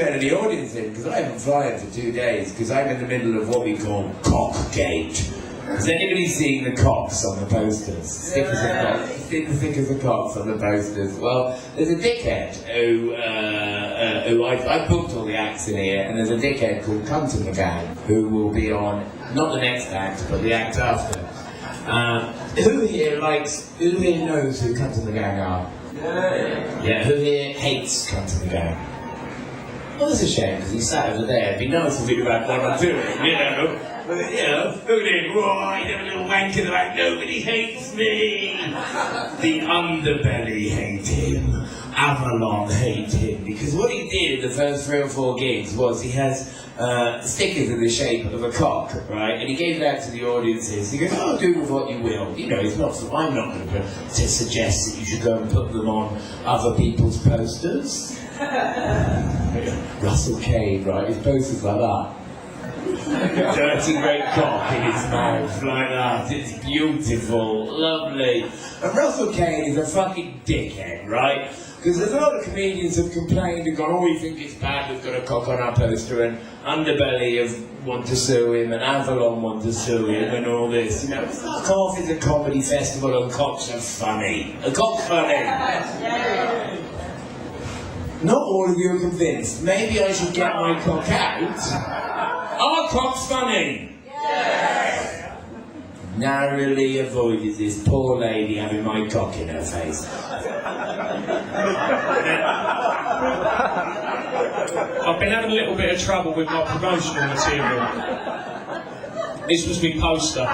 out of the audience in, because I haven't flying for 2 days, because I'm in the middle of what we call Cockgate. Has anybody seen the cocks on the posters? Stickers of cocks. Seen the stickers of cocks on the posters? Well, there's a dickhead who I booked all the acts in here, and there's a dickhead called Kunt in the gang who will be on not the next act, but the act after. Who here knows who Kunt in the gang are? Yeah. Who here hates Kunt in the gang? Well, it's a shame because he sat over there. It'd be nice if he'd have had one or two, you know. But, you know, look at him, right, have a little wank in the back, nobody hates me! The underbelly hate him, Avalon hate him, because what he did in the first 3 or 4 gigs was he has stickers in the shape of a cock, right, and he gave that to the audiences. He goes, oh, do with what you will. You know, it's not, I'm not going to suggest that you should go and put them on other people's posters. Russell Cade, right, his posters like that. Dirty great cock in his mouth like that. It's beautiful, lovely. And Russell Cade is a fucking dickhead, right? Because there's a lot of comedians have complained and gone, oh, we think it's bad we've got a cock on our poster, and Underbelly have want to sue him, and Avalon want to sue him, and all this. You know, fuck off, it's a comedy festival and cocks are funny. A cock's funny. Not all of you are convinced. Maybe I should get my cock out. Are cocks funny? Yes! Narrowly avoided this poor lady having my cock in her face. I've been having a little bit of trouble with my promotional material. This was my poster.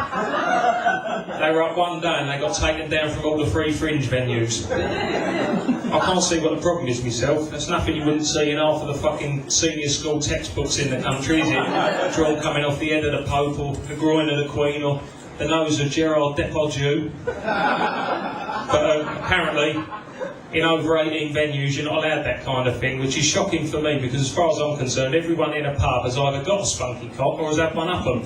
They were up one day and they got taken down from all the free fringe venues. I can't see what the problem is myself. That's nothing you wouldn't see in half of the fucking senior school textbooks in the country, is it? Drawn coming off the head of the Pope, or the groin of the Queen, or the nose of Gerard Depardieu. But apparently, in over 18 venues, you're not allowed that kind of thing, which is shocking for me, because as far as I'm concerned, everyone in a pub has either got a spunky cock or has had one up them.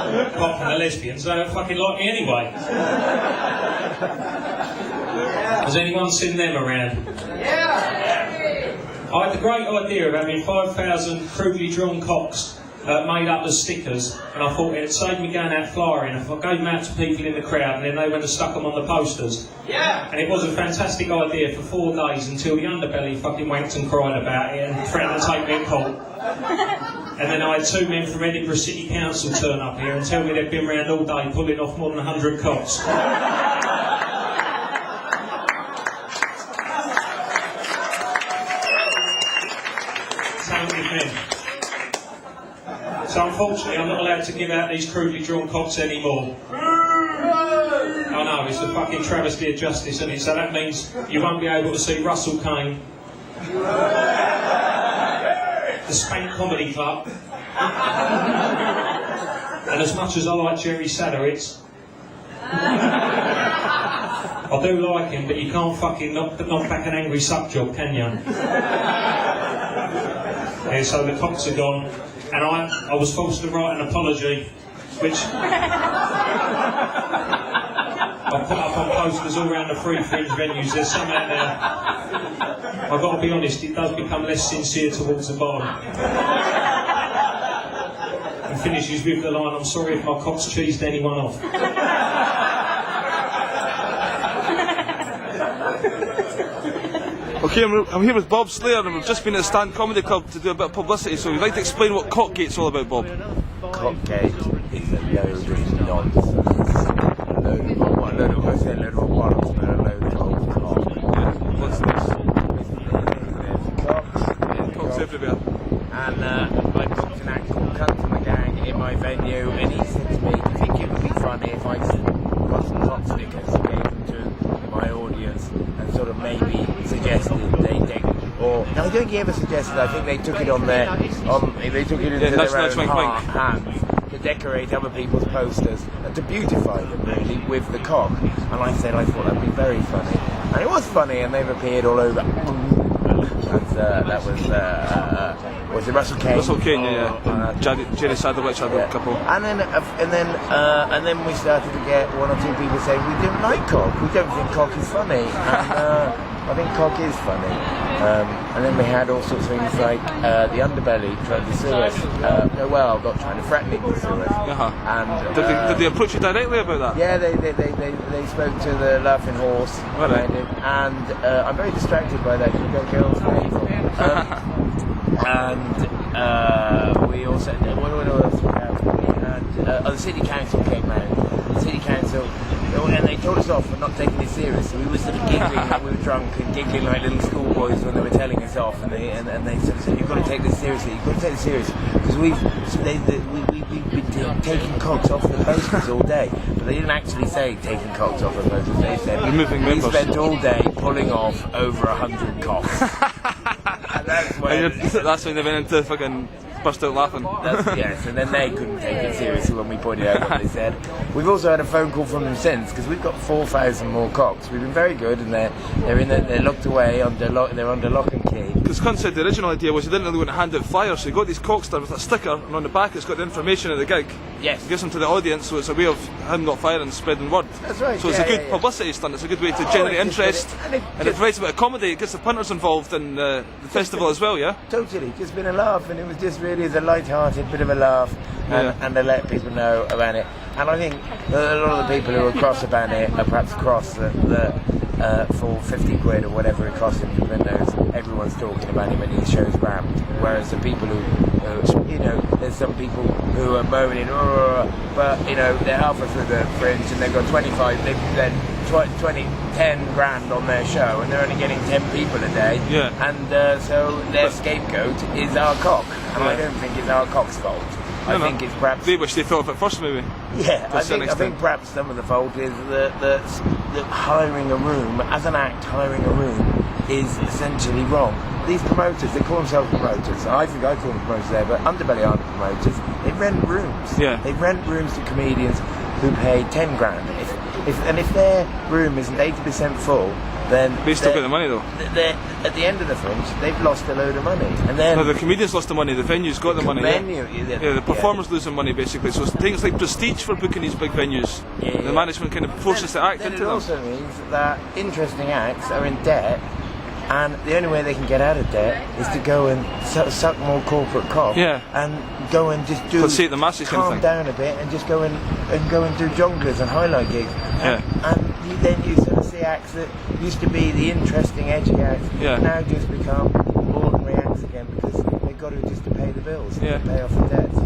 Apart from the lesbians, they don't fucking like me anyway. Has anyone seen them around? Yeah! I had the great idea of having 5,000 crudely drawn cocks made up as stickers, and I thought it'd save me going out flying if I gave them out to people in the crowd and then they went and stuck them on the posters. Yeah! And it was a fantastic idea for 4 days until the underbelly fucking wanked and cried about it and threatened to take me to court. And then I had 2 men from Edinburgh City Council turn up here and tell me they'd been round all day pulling off more than 100 cocks. So unfortunately I'm not allowed to give out these crudely drawn cocks anymore. I know, it's a fucking travesty of justice, isn't it? So that means you won't be able to see Russell Kane, the Spank Comedy Club, and as much as I like Jerry Sadowitz, I do like him, but you can't fucking knock back an angry suck job, can you? Yeah, so the cocks are gone. And I was forced to write an apology, which I put up on posters all around the free fringe venues. There's some out there. I've got to be honest, it does become less sincere towards the bar. And finishes with the line, I'm sorry if my cock's cheesed anyone off. Okay, I'm here with Bob Slayer, and we've just been at the Stand Comedy Club to do a bit of publicity, so we'd like to explain what Cockgate's all about, Bob. Cockgate is a load of nonsense. A load of bollocks, but a load of old cock. What's this? There's Cocks everywhere. And I booked an act called Kunt in the Gang in my venue, and he said to me, do you think it would be funny if I got some cock stickers and gave them to my audience, and sort of maybe suggested they take, or no, I don't think he ever suggested. I think they took it on their, they took it into their own hands to decorate other people's posters and to beautify them really with the cock. And I said I thought that'd be very funny, and it was funny, and they've appeared all over. And that was was it Russell Kane? Russell Kane, and Jerry Sadowitz had a couple. And then we started to get one or two people saying we don't like Cock. We don't think Cock is funny. And I think Cock is funny. And then we had all sorts of things like the Underbelly trying to sue us. Not trying to threaten to sue us. And did they approach you directly about that? Yeah, they spoke to the Laughing Horse around it, and I'm very distracted by that because we've got girls and we also what else we have? We had the City Council came round. The City Council, and they told us off for not taking it serious. So we were sort of giggling like we were drunk and giggling like little schoolboys when they were telling us off, and they sort of said, "You've got to take this seriously. You've got to take this seriously because we've been taking cocks off the posters all day." But they didn't actually say taking cocks off the posters. They said removing members. We spent all day pulling off over 100 cocks. And that's when they went into fucking burst out laughing. Yes, and then they couldn't take it seriously when we pointed out what they said. We've also had a phone call from them since because we've got 4,000 more cocks. We've been very good, and they're locked away they're under lock and key. Because Kunt said the original idea was he didn't really want to hand out flyers, so he got these cocks there with a sticker, and on the back it's got the information of the gig. Yes. He gives them to the audience, so it's a way of him not firing and spreading word. That's right. So it's a good publicity stunt. It's a good way to generate interest, and it provides a bit of comedy. It gets the punters involved in the festival as well. Yeah. Totally, just been a laugh, and it was just really a light-hearted bit of a laugh, and to let people know about it. And I think a lot of the people who are cross about it are perhaps cross for 50 quid or whatever it costs him to knows everyone's talking about him and his show's rammed. Whereas the people who there's some people who are moaning, but they're halfway through the fringe and they've got 10 grand on their show and they're only getting 10 people a day. Yeah. And so their scapegoat is our cock. And I don't think it's our cock's fault. I think it's perhaps they wish they thought of it first, maybe. Yeah, I think perhaps some of the fault is that hiring a room as an act, hiring a room is essentially wrong. These promoters, they call themselves promoters. I think I call them promoters there, but Underbelly aren't promoters. They rent rooms. Yeah. They rent rooms to comedians who pay 10 grand. If their room isn't 80% full, then they still get the money though. At the end of the fringe, they've lost a load of money. And then the comedians lost the money, the venues got the money. The performers losing money basically. So things like prestige for booking these big venues. The management kind of forces the act into them. It also means that interesting acts are in debt. And the only way they can get out of debt is to go and suck more corporate cock, and go and just do the masses calm down a bit and just go and do jonglers and highlight gigs. And then you sort of see acts that used to be the interesting, edgy acts now just become ordinary acts again because they've got to pay the bills and pay off the debts.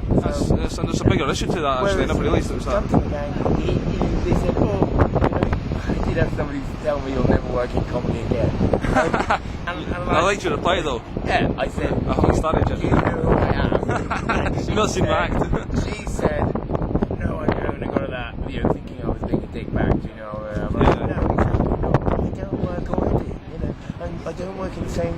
And there's a bigger issue to that actually. I never realised it was that. They said, I did have somebody tell me you'll never work in comedy again. And I liked your reply though. Yeah, I said, I haven't started yet. Do you know who I am? You've not seen my act. She said, no, I don't. I got to that, thinking I was being a dick back, I don't work already, I don't work in the same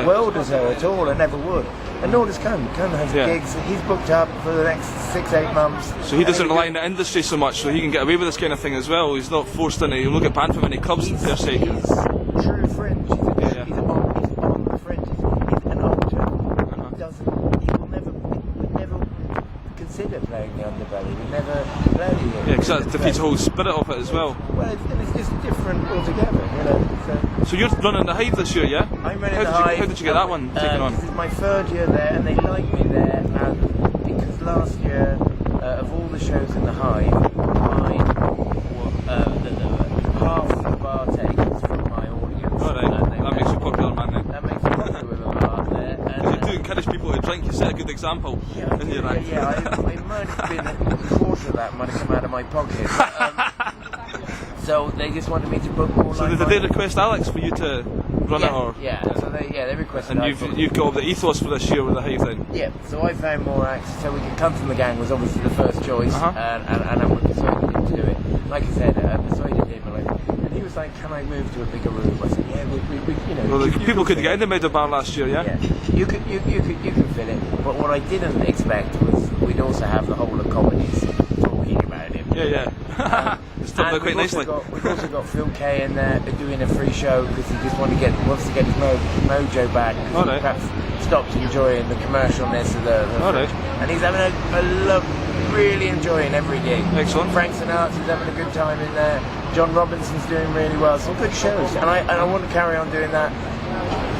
world as her at all. I never would. And nor does Kunt. Kunt has gigs. He's booked up for the next 6-8 months. So he doesn't rely on the industry so much, so he can get away with this kind of thing as well. He's not forced into. He'll not get banned from any clubs per se. He's true fringe. He's on the fringe. He's an actor. He will never consider playing the Underbelly. He never play it. Yeah, because that defeats the whole spirit of it as well. Well, it's just different altogether. So you're running the Hive this year, yeah? I'm running the Hive. How did you get that one taken on? This is my 3rd year there, and they like me there. Because last year, of all the shows in the Hive, half the bar takers from my audience. Alright, that makes you popular, man. Then. That makes me popular with a bar there. Because you do encourage people to drink. You set a good example in your act. I might have been a quarter of that might have come out of my pocket. So they just wanted me to book more. So did they request Alex for you to run it, or? Yeah. So they requested. And you've got the ethos for this year with the Hive then. Yeah. So I found more acts. So we could come from the gang was obviously the first choice, and I persuaded him to do it. Like I said, I persuaded him, and he was like, "Can I move to a bigger room?" I said, "Yeah, we Well, people couldn't get in the Meadow Bar last year, yeah. You could fill it. But what I didn't expect was we'd also have the whole of comedies talking about him. Yeah. It's turned out quite nicely. We've also got Phil Kay in there doing a free show because he just wants to get his mojo back. All right. Perhaps stopped enjoying the commercialness of the All right. and he's having a love, really enjoying every gig. Excellent. Frank Sinatra's having a good time in there. John Robinson's doing really well. Some good shows, and I want to carry on doing that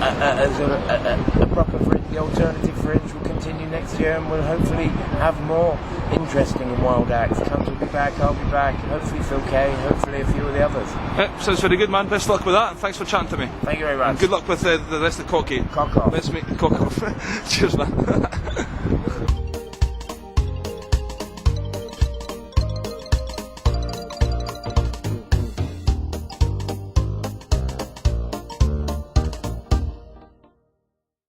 as a proper fringe. The alternative fringe will continue next year, and we'll hopefully have more interesting and wild acts. Kunt will be back, I'll be back, hopefully Phil Kay, hopefully a few of the others. Sounds very good, man. Best of luck with that, and thanks for chatting to me. Thank you very much. And good luck with the rest of Cockgate. Cock off. Let's make cock off. Cheers, man.